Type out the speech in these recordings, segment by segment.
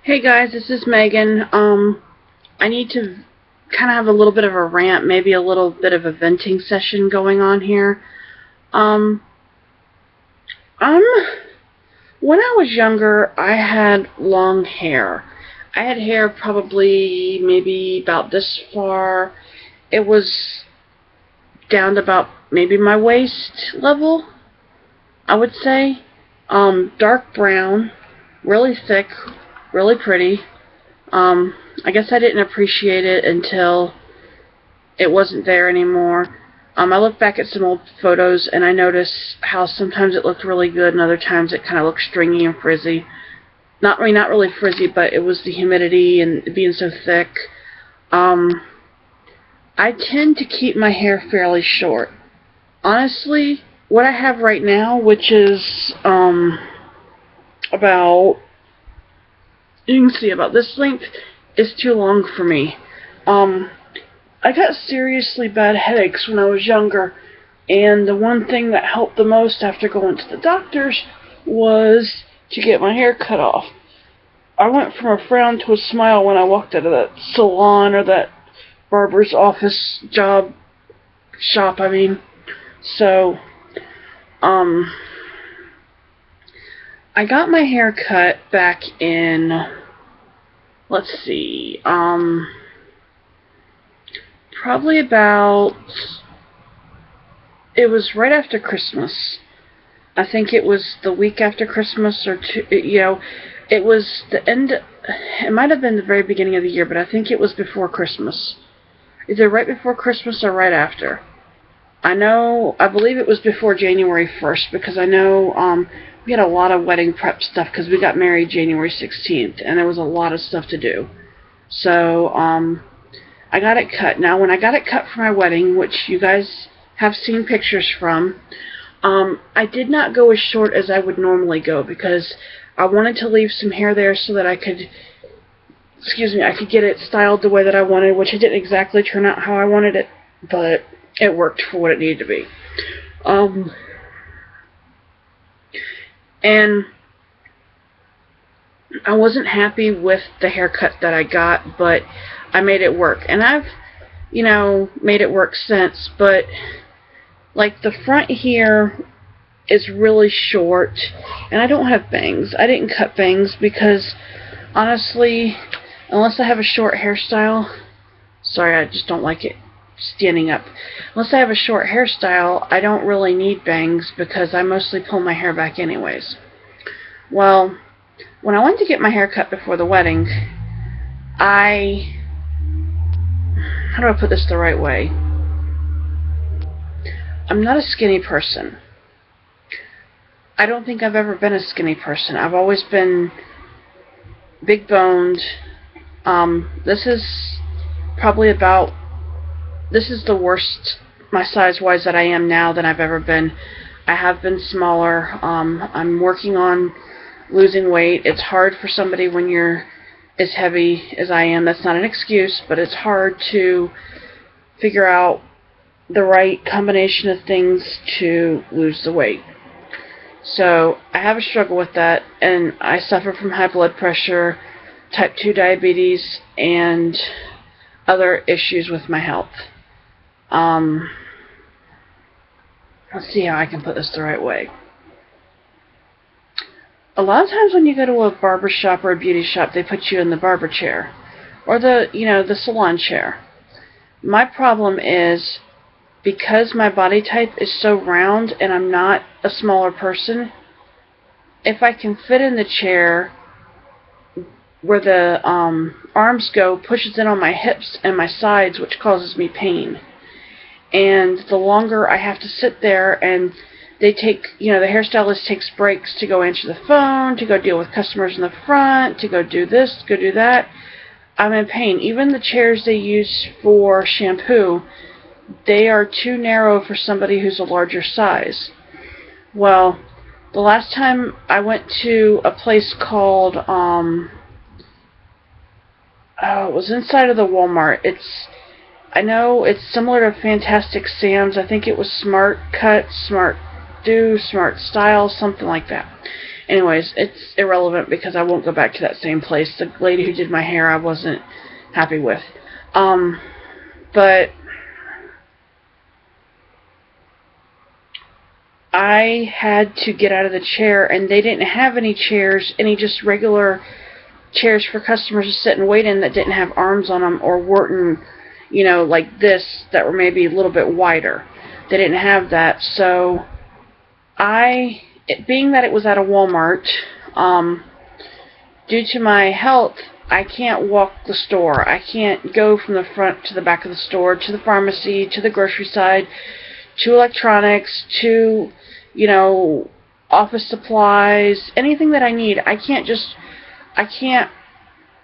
Hey guys, this is Megan. I need to kind of have a little bit of a rant, maybe a little bit of a venting session going on here. Um, um, when I was younger, I had long hair. I had hair probably maybe about this far. It was down to about maybe my waist level, I would say. Dark brown, really thick, really pretty. I guess I didn't appreciate it until it wasn't there anymore. I look back at some old photos and I notice how sometimes it looked really good and other times it kind of looked stringy and frizzy. Not really frizzy, but it was the humidity and being so thick. I tend to keep my hair fairly short. Honestly, what I have right now, which is about, you can see about this length, is too long for me. I got seriously bad headaches when I was younger, and the one thing that helped the most after going to the doctors was to get my hair cut off. I went from a frown to a smile when I walked out of that salon or that barber's office shop. So, I got my hair cut back in, let's see, probably about, it was right after Christmas. I think it was the week after Christmas or two, it was the end, it might have been the very beginning of the year, but I think it was before Christmas. Either right before Christmas or right after. I believe it was before January 1st, because I know we had a lot of wedding prep stuff because we got married January 16th, and there was a lot of stuff to do. So, I got it cut. Now, when I got it cut for my wedding, which you guys have seen pictures from, I did not go as short as I would normally go because I wanted to leave some hair there so that I could get it styled the way that I wanted, which it didn't exactly turn out how I wanted it, but it worked for what it needed to be. And I wasn't happy with the haircut that I got, but I made it work. And I've, made it work since, but like the front here is really short, and I don't have bangs. I didn't cut bangs because, honestly, unless I have a short hairstyle, sorry, I just don't like it standing up. Unless I have a short hairstyle, I don't really need bangs because I mostly pull my hair back anyways. Well, when I went to get my hair cut before the wedding, how do I put this the right way? I'm not a skinny person. I don't think I've ever been a skinny person. I've always been big boned. This is the worst, my size-wise, that I am now than I've ever been. I have been smaller. I'm working on losing weight. It's hard for somebody when you're as heavy as I am. That's not an excuse, but it's hard to figure out the right combination of things to lose the weight. So I have a struggle with that, and I suffer from high blood pressure, type 2 diabetes, and other issues with my health. Let's see how I can put this the right way. A lot of times when you go to a barber shop or a beauty shop, they put you in the barber chair or the salon chair. My problem is, because my body type is so round and I'm not a smaller person, if I can fit in the chair where the arms go, pushes in on my hips and my sides, which causes me pain. And the longer I have to sit there, and the hairstylist takes breaks to go answer the phone, to go deal with customers in the front, to go do this, to go do that, I'm in pain. Even the chairs they use for shampoo, they are too narrow for somebody who's a larger size. Well, the last time I went to a place called, it was inside of the Walmart. I know it's similar to Fantastic Sam's. I think it was Smart Cut, Smart Do, Smart Style, something like that. Anyways, it's irrelevant because I won't go back to that same place. The lady who did my hair I wasn't happy with. But I had to get out of the chair, and they didn't have any chairs, any just regular chairs for customers to sit and wait in that didn't have arms on them or weren't, like this, that were maybe a little bit wider. They didn't have that, so being that it was at a Walmart, due to my health, I can't walk the store. I can't go from the front to the back of the store, to the pharmacy, to the grocery side, to electronics, to, office supplies, anything that I need.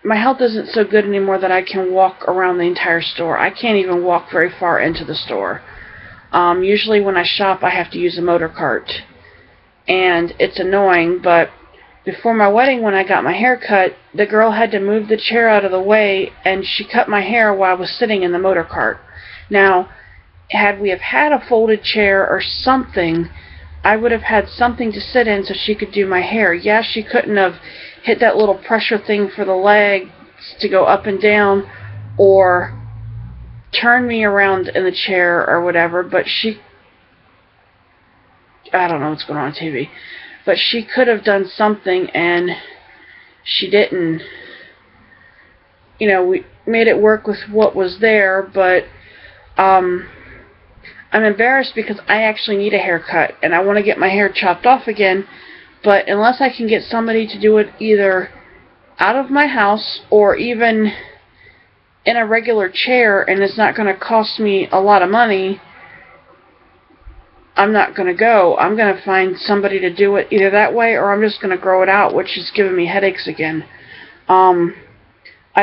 My health isn't so good anymore that I can walk around the entire store. I can't even walk very far into the store. Usually when I shop, I have to use a motor cart. And it's annoying, but before my wedding, when I got my hair cut, the girl had to move the chair out of the way, and she cut my hair while I was sitting in the motor cart. Now, had we have had a folded chair or something, I would have had something to sit in so she could do my hair. Yeah, she couldn't have hit that little pressure thing for the legs to go up and down or turn me around in the chair or whatever, but I don't know what's going on TV, but she could have done something, and she didn't. We made it work with what was there, but I'm embarrassed because I actually need a haircut, and I want to get my hair chopped off again, but unless I can get somebody to do it either out of my house or even in a regular chair, and it's not going to cost me a lot of money, I'm not going to go. I'm going to find somebody to do it either that way, or I'm just going to grow it out, which is giving me headaches again. I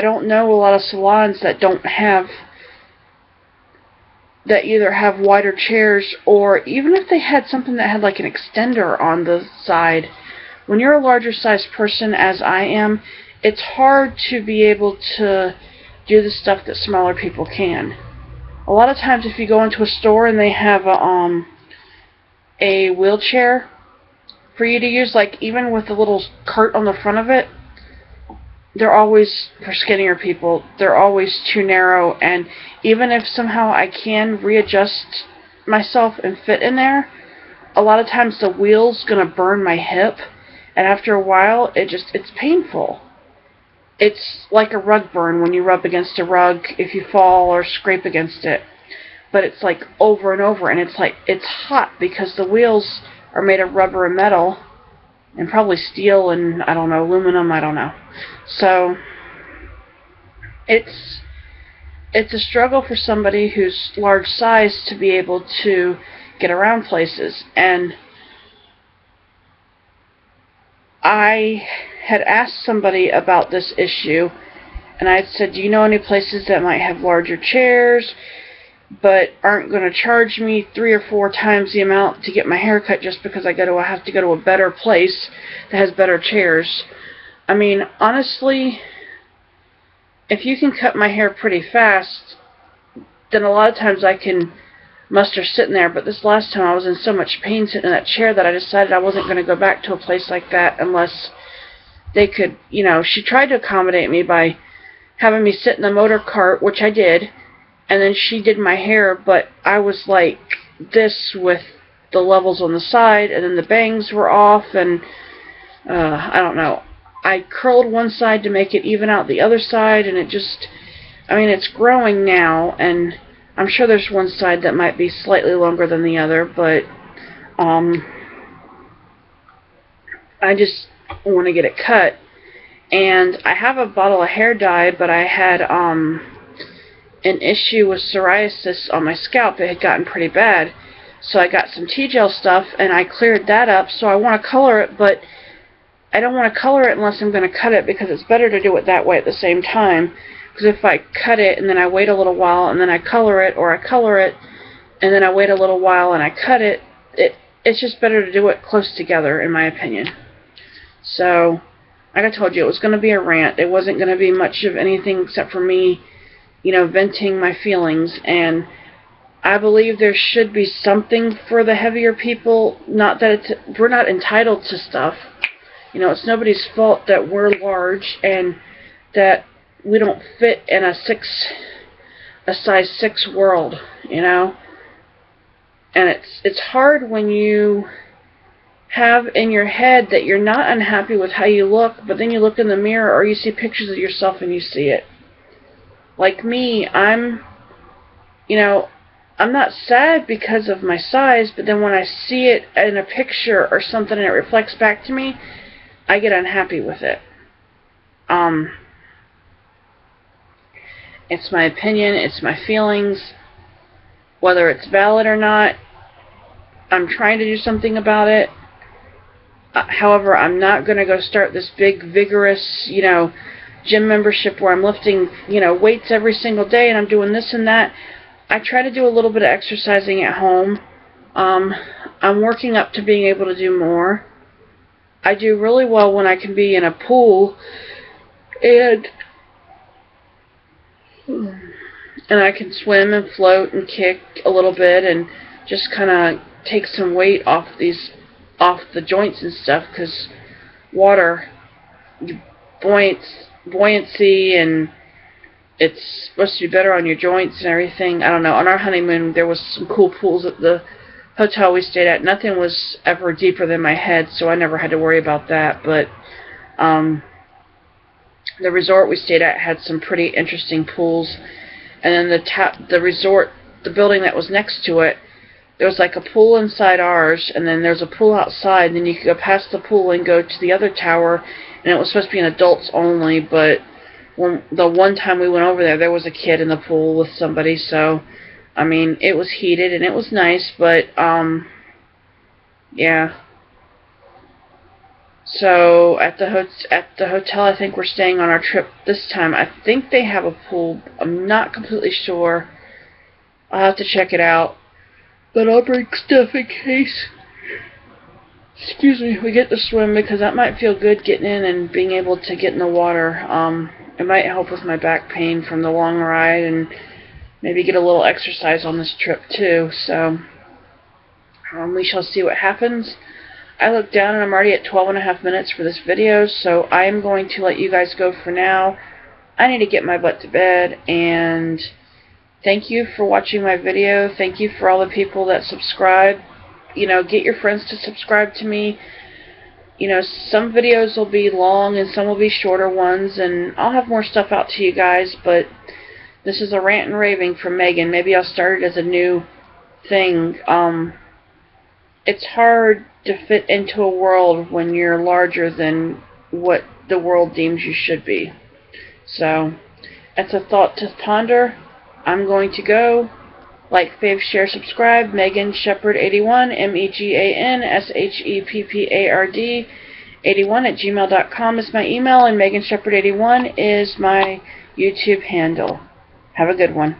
don't know a lot of salons that either have wider chairs, or even if they had something that had like an extender on the side. When you're a larger sized person, as I am, it's hard to be able to do the stuff that smaller people can. A lot of times if you go into a store and they have a wheelchair for you to use, like even with the little cart on the front of it, they're always, for skinnier people, they're always too narrow, and even if somehow I can readjust myself and fit in there, a lot of times the wheel's going to burn my hip, and after a while it's painful. It's like a rug burn when you rub against a rug if you fall or scrape against it. But it's like over and over, and it's hot because the wheels are made of rubber and metal, and probably steel and, I don't know, aluminum, I don't know. So, it's a struggle for somebody who's large size to be able to get around places. And I had asked somebody about this issue, and I had said, do you know any places that might have larger chairs but aren't going to charge me 3 or 4 times the amount to get my hair cut just because I have to go to a better place that has better chairs? I mean, honestly, if you can cut my hair pretty fast, then a lot of times I can muster sitting there. But this last time I was in so much pain sitting in that chair that I decided I wasn't going to go back to a place like that unless they could, she tried to accommodate me by having me sit in the motor cart, which I did, and then she did my hair, but I was like this with the levels on the side, and then the bangs were off, and I don't know. I curled one side to make it even out the other side, and it's growing now, and I'm sure there's one side that might be slightly longer than the other, but I just want to get it cut. And I have a bottle of hair dye, but I had an issue with psoriasis on my scalp. It had gotten pretty bad, so I got some T-gel stuff, and I cleared that up. So I want to color it, but I don't want to color it unless I'm going to cut it, because it's better to do it that way at the same time. Because if I cut it and then I wait a little while and then I color it, or I color it and then I wait a little while and I cut it, it's just better to do it close together, in my opinion. So, like I told you, it was going to be a rant. It wasn't going to be much of anything except for me, venting my feelings. And I believe there should be something for the heavier people. Not that we're not entitled to stuff, You know, it's nobody's fault that we're large and that we don't fit in a size 6 world, you know. And it's hard when you have in your head that you're not unhappy with how you look, but then you look in the mirror or you see pictures of yourself and you see it. Like me, I'm not sad because of my size, but then when I see it in a picture or something and it reflects back to me, I get unhappy with it. It's my opinion, it's my feelings. Whether it's valid or not, I'm trying to do something about it. However, I'm not going to go start this big, vigorous, gym membership where I'm lifting, weights every single day and I'm doing this and that. I try to do a little bit of exercising at home. I'm working up to being able to do more. I do really well when I can be in a pool and I can swim and float and kick a little bit and just kind of take some weight off the joints and stuff, because water, buoyancy, and it's supposed to be better on your joints and everything. I don't know. On our honeymoon, there was some cool pools at the hotel we stayed at. Nothing was ever deeper than my head, so I never had to worry about that. But the resort we stayed at had some pretty interesting pools. And then the building that was next to it, there was like a pool inside ours, and then there's a pool outside, and then you could go past the pool and go to the other tower, and it was supposed to be an adults only, but the one time we went over there was a kid in the pool with somebody, so, I mean, it was heated, and it was nice, but, yeah. So, at the hotel I think we're staying on our trip this time, I think they have a pool. I'm not completely sure. I'll have to check it out. But I'll bring stuff in case, we get to swim, because that might feel good getting in and being able to get in the water. It might help with my back pain from the long ride, and maybe get a little exercise on this trip too. So, we shall see what happens. I look down and I'm already at 12.5 minutes for this video, so I am going to let you guys go for now. I need to get my butt to bed, and thank you for watching my video. Thank you for all the people that subscribe. Get your friends to subscribe to me. Some videos will be long and some will be shorter ones, and I'll have more stuff out to you guys, but this is a rant and raving from Megan. Maybe I'll start it as a new thing. It's hard to fit into a world when you're larger than what the world deems you should be. So, that's a thought to ponder. I'm going to go. Like, fave, share, subscribe. Megan Shepherd 81, MEGANSHEPPARD 81 at gmail.com is my email, and Megan Shepherd 81 is my YouTube handle. Have a good one.